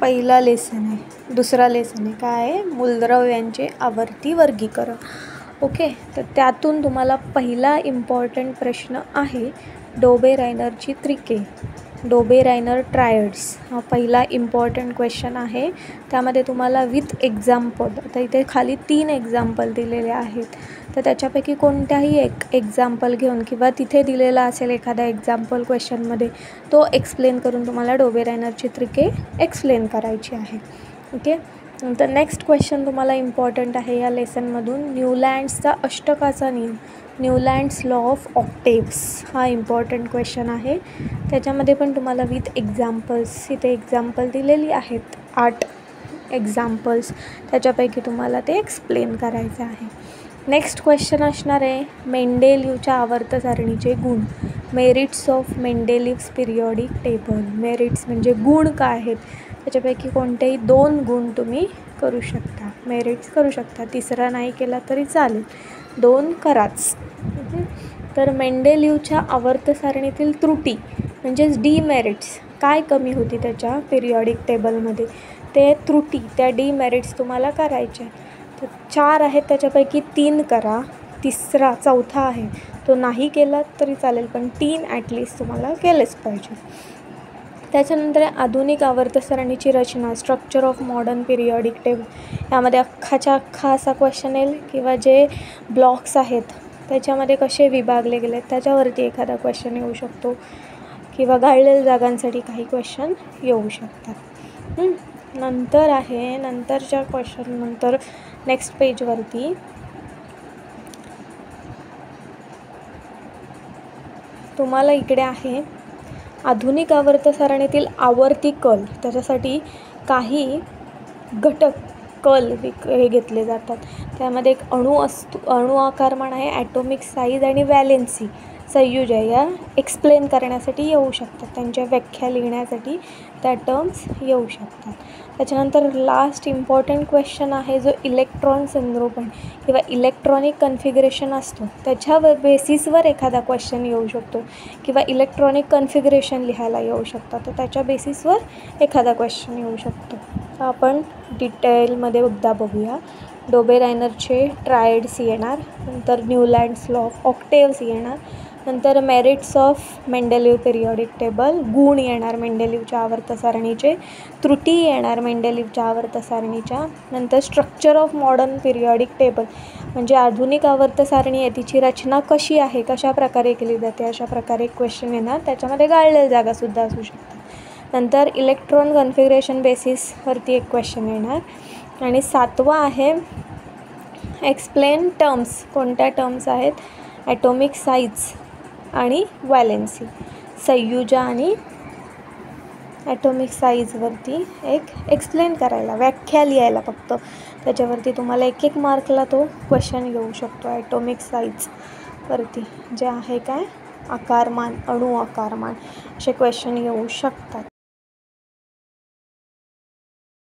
पहिला लेसन आहे, दुसरा लेसन आहे. काय आहे? मूलद्रव्यांचे आवर्ती वर्गीकरण. ओके, तर त्यातून तुम्हाला पहिला इम्पॉर्टंट प्रश्न आहे डोबे-रायनरची त्रिके, डोबे-रायनर ट्रायड्स. हा पहिला इम्पॉर्टंट क्वेश्चन आहे. त्यामध्ये तुम्हाला विथ एक्झाम्पल, आता इथे खाली 3 एक्झाम्पल दिलेले आहेत, तर त्याच्यापैकी कोणत्याही एक एक्झाम्पल घेऊन किंवा तिथे दिलेला असेल एखादा एक्झाम्पल क्वेश्चनमध्ये, तो एक्सप्लेन करून तुम्हाला डोबे-रायनरची त्रिके एक्सप्लेन करायची आहे. ओके, तर नेक्स्ट क्वेश्चन तुम्हाला इम्पॉर्टंट आहे या लेसनमधून, न्यूलँड्सचा अष्टकाचा नियम, न्यूलँड्स लॉ ऑफ ऑक्टेव्स. हा इम्पॉर्टंट क्वेश्चन आहे. त्याच्यामध्ये पण तुम्हाला विथ एक्झाम्पल्स, इथे एक्झाम्पल दिलेली आहेत 8 एक्झाम्पल्स, त्याच्यापैकी तुम्हाला ते एक्सप्लेन करायचं आहे. नेक्स्ट क्वेश्चन असणार आहे मेंडेलिव्हच्या आवर्त सारणीचे गुण, merits of Mendeleev's periodic table. Merits म्हणजे गुण काय आहेत, त्याच्यापैकी कोणतेही 2 गुण तुम्ही करू शकता, मेरिट्स करू शकता. तिसरा नाही केला तरी चालेल, 2 कराच. तर मेंडेलिव्हच्या आवर्त सारणीतील त्रुटी म्हणजेच डीमेरिट्स, काय कमी होती त्याच्या पिरियॉडिक टेबलमध्ये, ते त्रुटी, त्या डीमेरिट्स तुम्हाला करायच्या. तर 4 आहेत, त्याच्यापैकी 3 करा. चौथा आहे तो नाही केला तरी चालेल, पण 3 ॲटलिस्ट तुम्हाला केलेच पाहिजे. त्याच्यानंतर आधुनिक आवर्त सारणीची रचना, structure of modern periodic table. यामध्ये अख्खाच्या अख्खा असा क्वेश्चन येईल किंवा जे ब्लॉक्स आहेत त्याच्यामध्ये कसे विभागले गेले त्याच्यावरती एखादा क्वेश्चन येऊ शकतो, किंवा गाळलेल्या जागांसाठी काही क्वेश्चन येऊ शकतात. नंतर आहे, नंतरच्या क्वेश्चन नंतर नेक्स्ट पेजवरती तुम्हाला इकडे आहे आधुनिक आवर्त सारणीतील आवर्ती कल, त्याच्यासाठी काही घटक कल हे घेतले जातात. त्यामध्ये एक अणू असतो, अणू आकारमान आहे, ॲटॉमिक साईज आणि वॅलेन्सी संयुज आहे, या एक्सप्लेन करण्यासाठी येऊ शकतात, त्यांच्या व्याख्या लिहिण्यासाठी त्या टर्म्स येऊ शकतात. त्याच्यानंतर लास्ट इम्पॉर्टंट क्वेश्चन आहे जो इलेक्ट्रॉन संरोपण किंवा इलेक्ट्रॉनिक कन्फिगरेशन असतो, त्याच्या बेसिसवर एखादा क्वेश्चन येऊ शकतो, किंवा इलेक्ट्रॉनिक कन्फिगरेशन लिहायला येऊ शकतं, तर त्याच्या बेसिसवर एखादा क्वेश्चन येऊ शकतो. तर आपण डिटेलमध्ये एकदा बघूया. डोबे-रायनरचे ट्रायड्स येणार, नंतर न्यूलँड्स लॉ ऑफ ऑक्टेव्स येणार, नंतर मेरिट्स ऑफ मेंडेलिव्ह पिरियॉडिक टेबल, गुण येणार मेंडेलिव्हच्या आवर्त सारणीचे, त्रुटी येणार मेंडेलिव्हच्या आवर्त सारणीच्या, नंतर structure of modern periodic table म्हणजे आधुनिक आवर्त सारणी आहे तिची रचना कशी आहे, कशा प्रकारे केली जाते, अशा प्रकारे एक्वेशन येणार, त्याच्यामध्ये गाळलेल्या जागासुद्धा असू शकतात. नंतर इलेक्ट्रॉन कन्फिगरेशन बेसिसवरती एक क्वेश्चन येणार, आणि 7वा आहे एक्सप्लेन टर्म्स, कोणत्या टर्म्स आहेत, ॲटॉमिक साईज आणि वॅलेन्सी, संयुजा आणि ॲटॉमिक साईजवरती एक एक्सप्लेन करायला, व्याख्या लिहायला फक्त, त्याच्यावरती तुम्हाला 1-1 मार्कला तो क्वेश्चन येऊ शकतो. ॲटॉमिक साईजवरती जे आहे काय आकारमान, अणू आकारमान, असे क्वेश्चन येऊ शकतात.